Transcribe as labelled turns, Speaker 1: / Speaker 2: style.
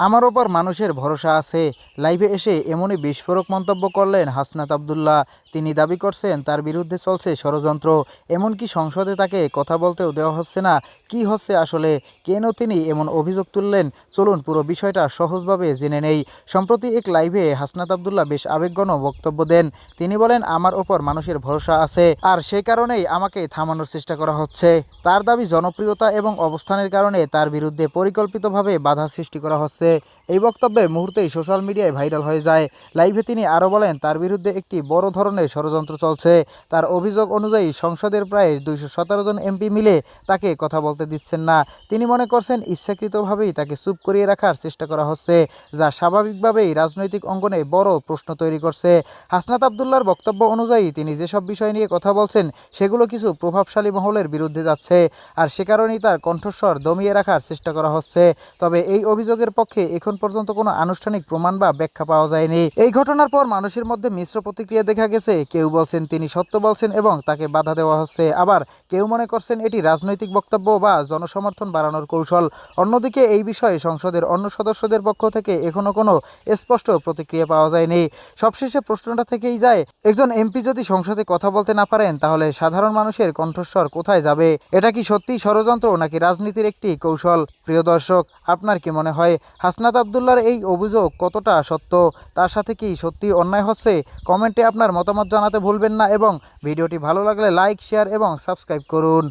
Speaker 1: আমার ওপর মানুষের ভরসা আছে। লাইভে এসে এমনই বিস্ফোরক মন্তব্য করলেন হাসনাত আব্দুল্লাহ। তিনি দাবি করছেন তার বিরুদ্ধে চলছে ষড়যন্ত্র, এমনকি সংসদে তাকে কথা বলতেও দেওয়া হচ্ছে না। কি হচ্ছে আসলে, কেন তিনি এমন অভিযোগ তুললেন, চলুন পুরো বিষয়টা সহজভাবে জেনে নেই। সম্প্রতি এক লাইভে হাসনাত আব্দুল্লাহ বেশ আবেগঘন বক্তব্য দেন। তিনি বলেন, আমার ওপর মানুষের ভরসা আছে, আর সেই কারণেই আমাকে থামানোর চেষ্টা করা হচ্ছে। তার দাবি জনপ্রিয়তা এবং অবস্থানের কারণে তার বিরুদ্ধে পরিকল্পিতভাবে বাধা সৃষ্টি করা হচ্ছে। এই বক্তব্যে মুহূর্তেই সোশ্যাল মিডিয়ায় ভাইরাল হয়ে যায়। লাইভে তিনি আরও বলেন, তার বিরুদ্ধে একটি বড় ধরনের ষড়যন্ত্র চলছে। তার অভিযোগ অনুযায়ী সংসদের প্রায় 217 জন এমপি মিলে তাকে কথা বলতে দিচ্ছেন না। তিনি মনে করছেন ইচ্ছাকৃতভাবেই তাকে চুপ করিয়ে রাখার চেষ্টা করা হচ্ছে, যা স্বাভাবিকভাবেই রাজনৈতিক অঙ্গনে বড় প্রশ্ন তৈরি করছে। হাসনাত আব্দুল্লাহর বক্তব্য অনুযায়ী তিনি যেসব বিষয় নিয়ে কথা বলছেন সেগুলো কিছু প্রভাবশালী মহলের বিরুদ্ধে যাচ্ছে, আর সে কারণেই তার কণ্ঠস্বর দমিয়ে রাখার চেষ্টা করা হচ্ছে। তবে এই অভিযোগের পক্ষে এখন পর্যন্ত কোনো আনুষ্ঠানিক প্রমাণ বা ব্যাখ্যা পাওয়া যায়নি। এই ঘটনার পর মানুষের মধ্যে মিশ্র প্রতিক্রিয়া দেখা গেছে। কেউ বলছেন তিনি সত্য বলছেন এবং তাকে বাধা দেওয়া হচ্ছে, আবার কেউ মনে করছেন এটি রাজনৈতিক বক্তব্য বা জনসমর্থন বাড়ানোর কৌশল। অন্যদিকে এই বিষয়ে সংসদের অন্য সদস্যদের পক্ষ থেকে এখনো কোনো স্পষ্ট প্রতিক্রিয়া পাওয়া যায়নি। সবশেষে প্রশ্নটা থেকেই যায়, একজন এমপি যদি সংসদে কথা বলতে না পারেন, তাহলে সাধারণ মানুষের কণ্ঠস্বর কোথায় যাবে? এটা কি সত্যিই ষড়যন্ত্র নাকি রাজনীতির একটি কৌশল? প্রিয় দর্শক, আপনার কি মনে হয় হাসনাত আব্দুল্লাহর এই অভিযোগ কতটা সত্য? তার সাথে কি সত্যি অন্যায় হচ্ছে? কমেন্টে আপনার মতামত জানাতে ভুলবেন না এবং ভিডিওটি ভালো লাগলে লাইক, শেয়ার এবং সাবস্ক্রাইব করুন।